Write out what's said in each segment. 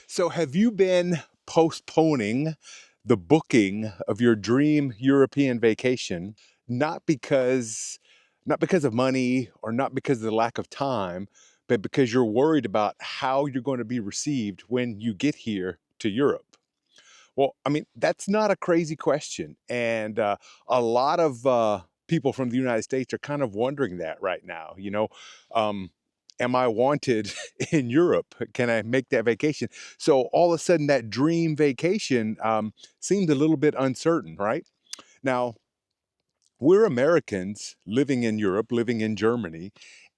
So, have you been postponing the booking of your dream European vacation, not because not because of money or not because of the lack of time, but because you're worried about how you're going to be received when you get here to Europe? Well, I mean, that's not a crazy question. And a lot of people from the United States are kind of wondering that right now. Um, am I wanted in Europe? Can I make that vacation? So all of a sudden, that dream vacation seemed a little bit uncertain, right? Now, we're Americans living in Europe, living in Germany,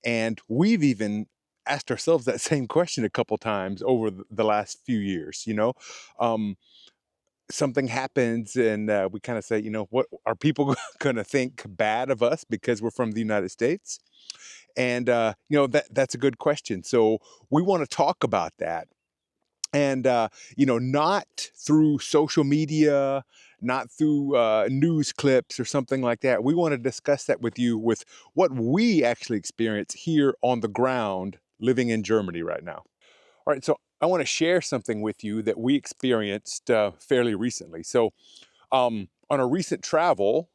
and we've even asked ourselves that same question a couple times over the last few years. Um, Something happens and we kind of say, what are people going to think bad of us because we're from the United States? And that's a good question. So we want to talk about that. And not through social media, not through news clips or something like that. We want to discuss that with you with what we actually experience here on the ground living in Germany right now. All right, so I want to share something with you that we experienced fairly recently. So, on a recent travels,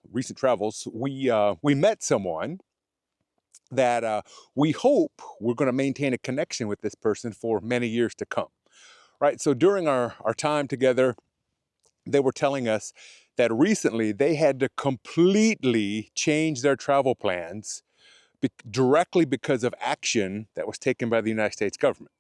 we met someone that we hope we're going to maintain a connection with this person for many years to come. Right. So during our time together, they were telling us that recently they had to completely change their travel plans directly because of action that was taken by the United States government.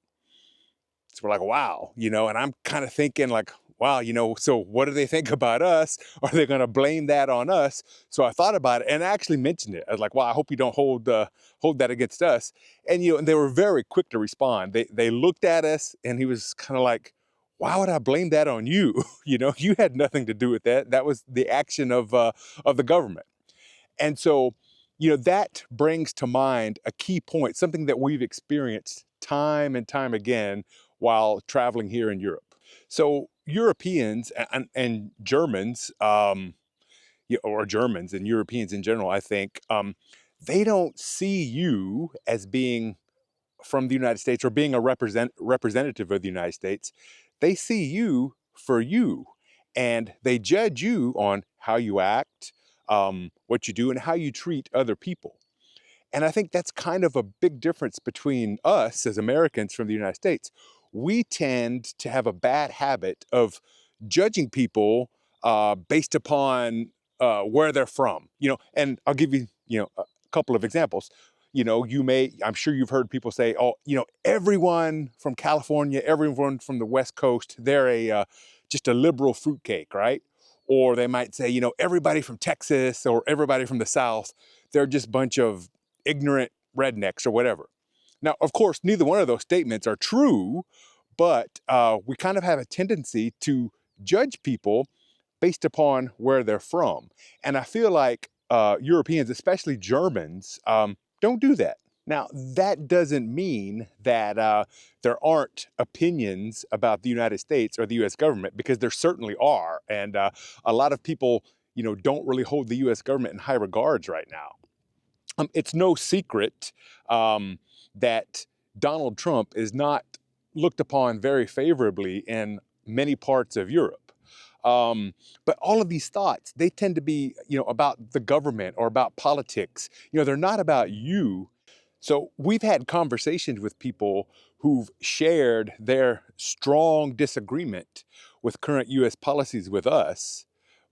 So we're like, wow, and I'm kind of thinking like, wow, so what do they think about us? Are they going to blame that on us? So I thought about it and I actually mentioned it. I was like, wow, I hope you don't hold that against us. And they were very quick to respond. They looked at us and he was kind of like, why would I blame that on you? You had nothing to do with that. That was the action of the government. And so, that brings to mind a key point, something that we've experienced time and time again while traveling here in Europe. So, Europeans and Germans, or Germans and Europeans in general, I think, they don't see you as being from the United States or being a representative of the United States. They see you for you, and they judge you on how you act, what you do, and how you treat other people. And I think that's kind of a big difference between us as Americans from the United States. We tend to have a bad habit of judging people based upon where they're from. And I'll give you, a couple of examples. I'm sure you've heard people say, oh, everyone from California, everyone from the West Coast, they're just a liberal fruitcake, right? Or they might say, everybody from Texas or everybody from the South, they're just a bunch of ignorant rednecks or whatever. Now, of course, neither one of those statements are true, but we kind of have a tendency to judge people based upon where they're from. And I feel like Europeans, especially Germans, don't do that. Now, that doesn't mean that there aren't opinions about the United States or the US government, because there certainly are. And a lot of people, don't really hold the US government in high regards right now. It's no secret that Donald Trump is not looked upon very favorably in many parts of Europe. But all of these thoughts, they tend to be, about the government or about politics. They're not about you. So we've had conversations with people who've shared their strong disagreement with current US policies with us,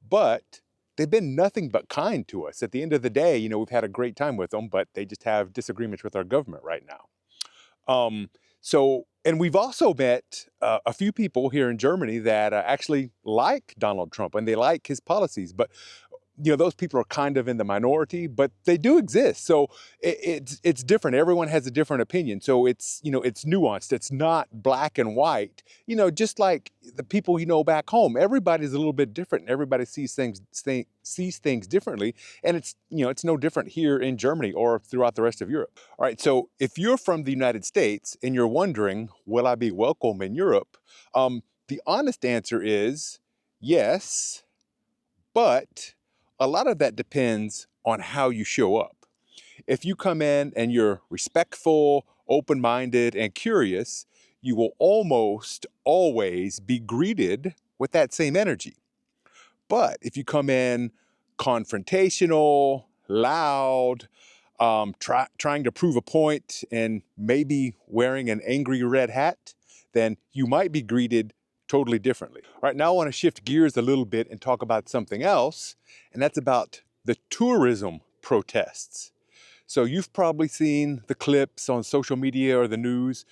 but they've been nothing but kind to us. At the end of the day, we've had a great time with them, but they just have disagreements with our government right now. And we've also met a few people here in Germany that actually like Donald Trump and they like his policies, but those people are kind of in the minority, but they do exist. So it's different. Everyone has a different opinion. So it's nuanced. It's not black and white. Just like the people back home, everybody's a little bit different. Everybody sees things differently, and it's no different here in Germany or throughout the rest of Europe. All right. So if you're from the United States and you're wondering, will I be welcome in Europe? The honest answer is yes, but a lot of that depends on how you show up. If you come in and you're respectful, open-minded, and curious, you will almost always be greeted with that same energy. But if you come in confrontational, loud, trying to prove a point, and maybe wearing an angry red hat, then you might be greeted totally differently. All right, now I want to shift gears a little bit and talk about something else, and that's about the tourism protests. So you've probably seen the clips on social media or the news,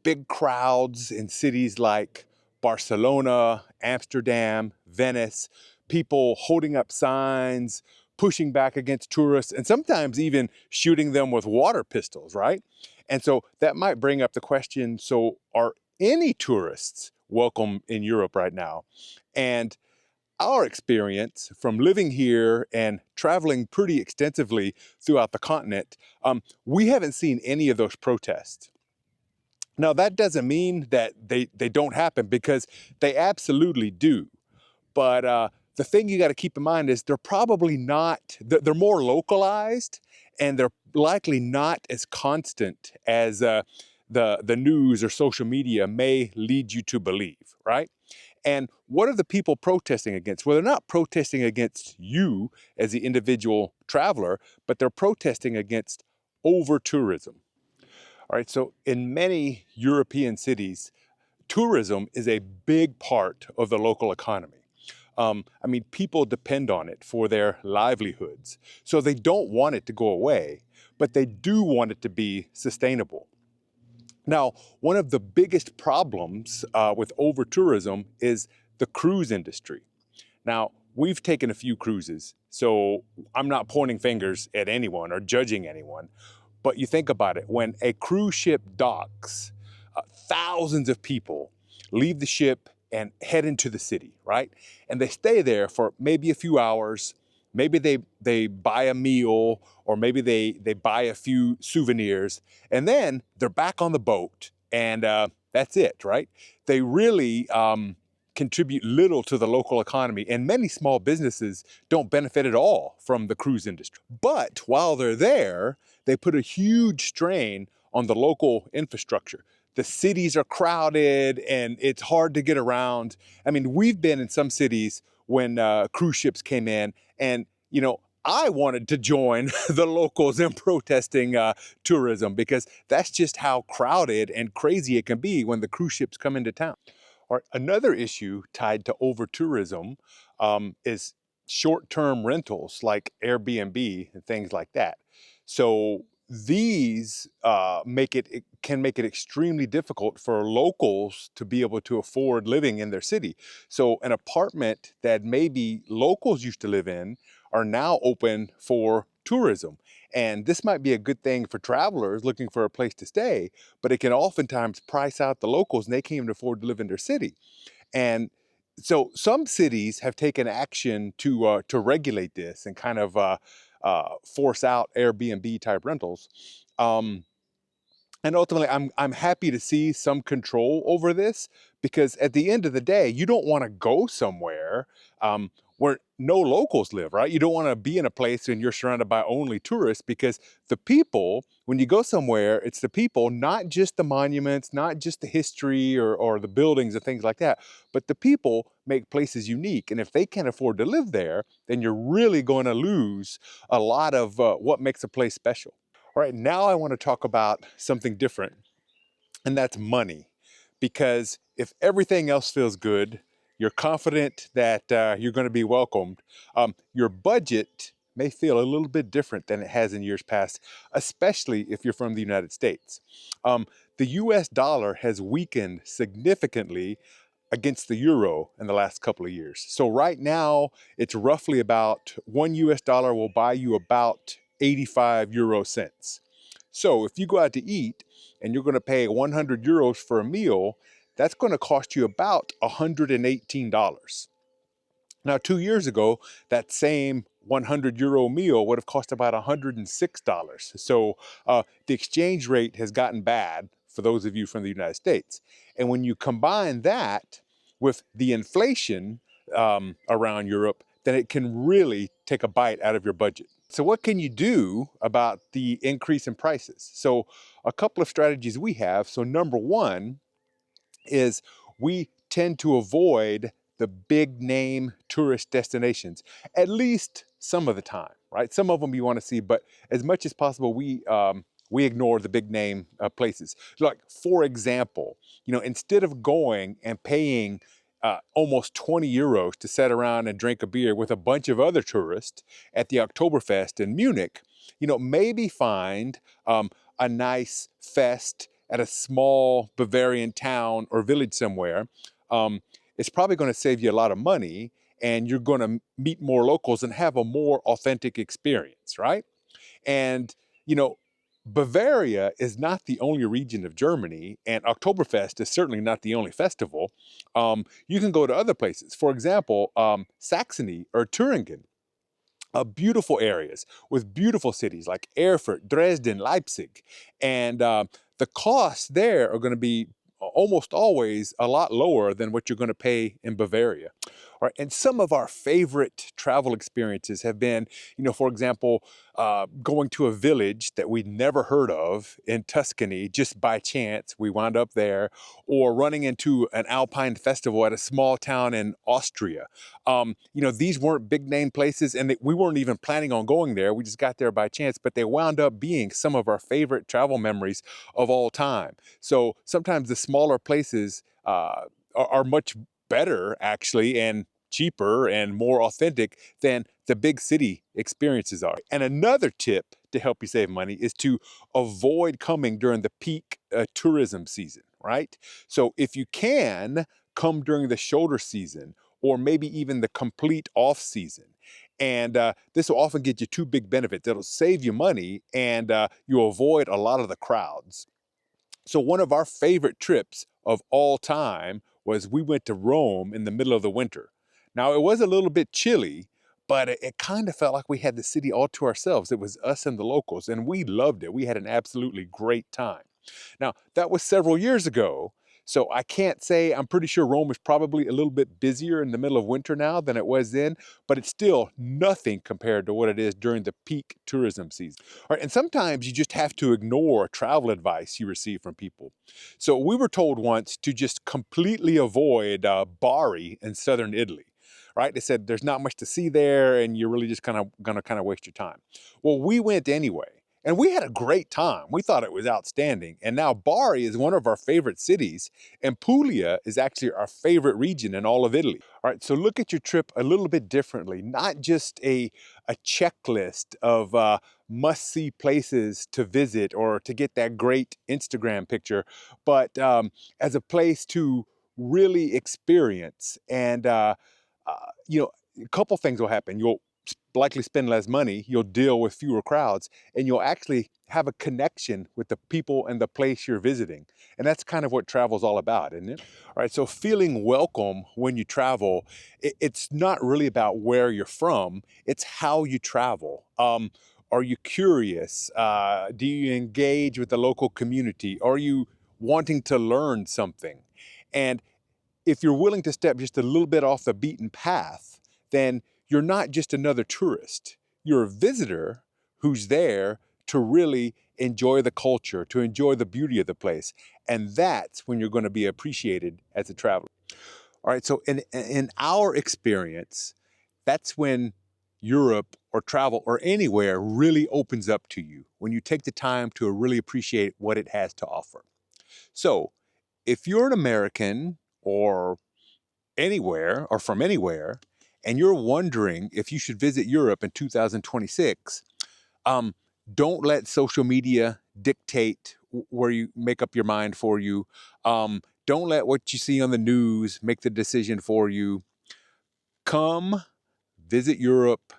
big crowds in cities like Barcelona, Amsterdam, Venice, people holding up signs, pushing back against tourists, and sometimes even shooting them with water pistols, right? And so that might bring up the question, so are any tourists welcome in Europe right now? And our experience from living here and traveling pretty extensively throughout the continent, we haven't seen any of those protests. Now, that doesn't mean that they don't happen, because they absolutely do. But the thing you got to keep in mind is they're probably not, they're more localized, and they're likely not as constant as the news or social media may lead you to believe, right? And what are the people protesting against? Well, they're not protesting against you as the individual traveler, but they're protesting against over tourism. All right, so in many European cities, tourism is a big part of the local economy. I mean, people depend on it for their livelihoods. So they don't want it to go away, but they do want it to be sustainable. Now, one of the biggest problems with over-tourism is the cruise industry. Now, we've taken a few cruises, so I'm not pointing fingers at anyone or judging anyone, but you think about it, when a cruise ship docks, thousands of people leave the ship and head into the city, right? And they stay there for maybe a few hours. Maybe they buy a meal, or maybe they buy a few souvenirs, and then they're back on the boat, and that's it, right? They really contribute little to the local economy, and many small businesses don't benefit at all from the cruise industry. But while they're there, they put a huge strain on the local infrastructure. The cities are crowded and it's hard to get around. I mean, we've been in some cities when cruise ships came in, and I wanted to join the locals in protesting tourism, because that's just how crowded and crazy it can be when the cruise ships come into town. Or another issue tied to over tourism is short-term rentals like Airbnb and things like that. So these it can make it extremely difficult for locals to be able to afford living in their city. So an apartment that maybe locals used to live in are now open for tourism. And this might be a good thing for travelers looking for a place to stay, but it can oftentimes price out the locals, and they can't even afford to live in their city. And so some cities have taken action to regulate this and kind of force out Airbnb type rentals. And ultimately, I'm happy to see some control over this, because at the end of the day, you don't want to go somewhere where no locals live, right? You don't want to be in a place and you're surrounded by only tourists, because the people, when you go somewhere, it's the people, not just the monuments, not just the history or the buildings and things like that, but the people make places unique. And if they can't afford to live there, then you're really going to lose a lot of what makes a place special. All right, now I want to talk about something different, and that's money. Because if everything else feels good, you're confident that you're going to be welcomed, your budget may feel a little bit different than it has in years past, especially if you're from the United States. The US dollar has weakened significantly against the euro in the last couple of years. So right now, it's roughly about $1 will buy you about 85 euro cents. So if you go out to eat and you're going to pay 100 euros for a meal, that's going to cost you about $118. Now, 2 years ago, that same 100 euro meal would have cost about $106. So the exchange rate has gotten bad for those of you from the United States. And when you combine that with the inflation around Europe, then it can really take a bite out of your budget. So what can you do about the increase in prices? So a couple of strategies we have. So number one, is we tend to avoid the big name tourist destinations, at least some of the time, right? Some of them you want to see, but as much as possible, we ignore the big name places. Like, for example, instead of going and paying almost 20 euros to sit around and drink a beer with a bunch of other tourists at the Oktoberfest in Munich, maybe find a nice fest at a small Bavarian town or village somewhere. It's probably going to save you a lot of money, and you're going to meet more locals and have a more authentic experience, right? And, you know, Bavaria is not the only region of Germany, and Oktoberfest is certainly not the only festival. You can go to other places. For example, Saxony or Thuringen, beautiful areas with beautiful cities like Erfurt, Dresden, Leipzig. And the costs there are going to be almost always a lot lower than what you're going to pay in Bavaria. All right, and some of our favorite travel experiences have been, for example, going to a village that we'd never heard of in Tuscany just by chance. We wound up there, or running into an alpine festival at a small town in Austria. These weren't big name places, and we weren't even planning on going there. We just got there by chance, but they wound up being some of our favorite travel memories of all time. So sometimes the smaller places are much better, actually, and cheaper and more authentic than the big city experiences are. And another tip to help you save money is to avoid coming during the peak tourism season, right? So if you can, come during the shoulder season, or maybe even the complete off season. And this will often get you two big benefits. It'll save you money, and you'll avoid a lot of the crowds. So one of our favorite trips of all time was we went to Rome in the middle of the winter. Now, it was a little bit chilly, but it kind of felt like we had the city all to ourselves. It was us and the locals, and we loved it. We had an absolutely great time. Now, that was several years ago, so I can't say. I'm pretty sure Rome is probably a little bit busier in the middle of winter now than it was then, but it's still nothing compared to what it is during the peak tourism season. All right, and sometimes you just have to ignore travel advice you receive from people. So we were told once to just completely avoid Bari in southern Italy. Right? They said there's not much to see there, and you're really just gonna waste your time. Well, we went anyway. And we had a great time. We thought it was outstanding. And now Bari is one of our favorite cities, and Puglia is actually our favorite region in all of Italy. All right, so look at your trip a little bit differently, not just a checklist of must-see places to visit or to get that great Instagram picture, but as a place to really experience. And, a couple things will happen. You'll likely spend less money, you'll deal with fewer crowds, and you'll actually have a connection with the people and the place you're visiting. And that's kind of what travel's all about, isn't it? All right, so feeling welcome when you travel, it's not really about where you're from, it's how you travel. Are you curious? Do you engage with the local community? Are you wanting to learn something? And if you're willing to step just a little bit off the beaten path, then you're not just another tourist. You're a visitor who's there to really enjoy the culture, to enjoy the beauty of the place. And that's when you're going to be appreciated as a traveler. All right, so in our experience, that's when Europe or travel or anywhere really opens up to you, when you take the time to really appreciate what it has to offer. So if you're an American or anywhere or from anywhere, and you're wondering if you should visit Europe in 2026, don't let social media dictate where you make up your mind for you. Don't let what you see on the news make the decision for you. Come visit Europe,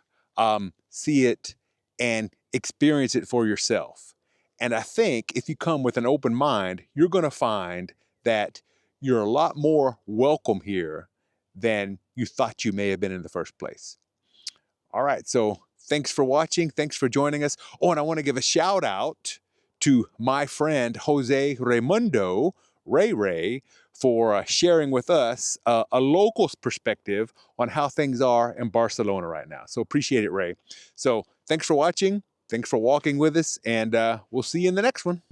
see it, and experience it for yourself. And I think if you come with an open mind, you're going to find that you're a lot more welcome here than you thought you may have been in the first place. All right, so thanks for watching. Thanks for joining us. Oh, and I want to give a shout out to my friend Jose Raimundo, Ray, for sharing with us a local's perspective on how things are in Barcelona right now. So appreciate it, Ray. So thanks for watching. Thanks for walking with us, and we'll see you in the next one.